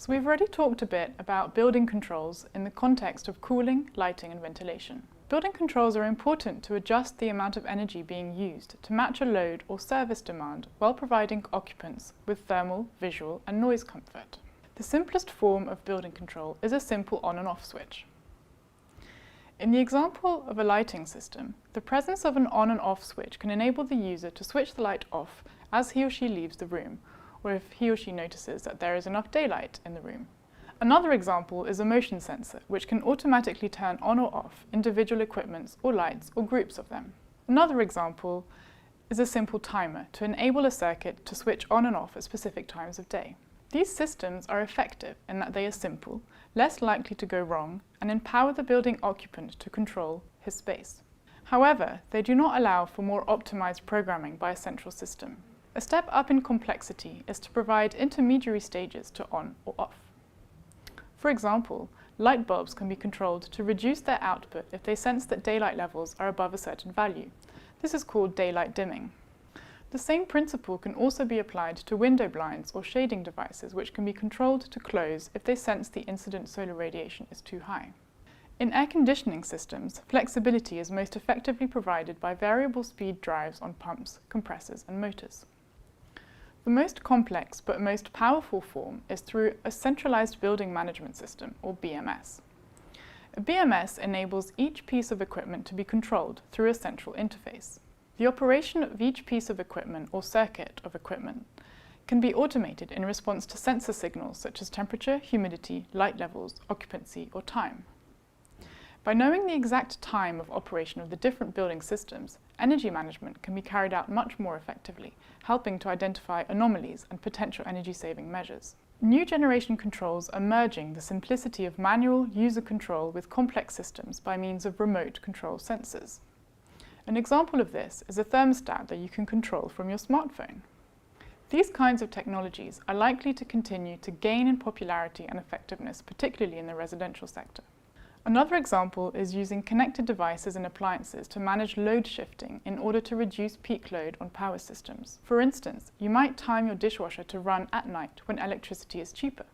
So we've already talked a bit about building controls in the context of cooling, lighting and ventilation. Building controls are important to adjust the amount of energy being used to match a load or service demand while providing occupants with thermal, visual and noise comfort. The simplest form of building control is a simple on and off switch. In the example of a lighting system, the presence of an on and off switch can enable the user to switch the light off as he or she leaves the room, or if he or she notices that there is enough daylight in the room. Another example is a motion sensor, which can automatically turn on or off individual equipments or lights or groups of them. Another example is a simple timer to enable a circuit to switch on and off at specific times of day. These systems are effective in that they are simple, less likely to go wrong, and empower the building occupant to control his space. However, they do not allow for more optimized programming by a central system. A step up in complexity is to provide intermediary stages to on or off. For example, light bulbs can be controlled to reduce their output if they sense that daylight levels are above a certain value. This is called daylight dimming. The same principle can also be applied to window blinds or shading devices, which can be controlled to close if they sense the incident solar radiation is too high. In air conditioning systems, flexibility is most effectively provided by variable speed drives on pumps, compressors and motors. The most complex but most powerful form is through a centralized building management system, or BMS. A BMS enables each piece of equipment to be controlled through a central interface. The operation of each piece of equipment or circuit of equipment can be automated in response to sensor signals such as temperature, humidity, light levels, occupancy, or time. By knowing the exact time of operation of the different building systems, energy management can be carried out much more effectively, helping to identify anomalies and potential energy-saving measures. New generation controls are merging the simplicity of manual user control with complex systems by means of remote control sensors. An example of this is a thermostat that you can control from your smartphone. These kinds of technologies are likely to continue to gain in popularity and effectiveness, particularly in the residential sector. Another example is using connected devices and appliances to manage load shifting in order to reduce peak load on power systems. For instance, you might time your dishwasher to run at night when electricity is cheaper.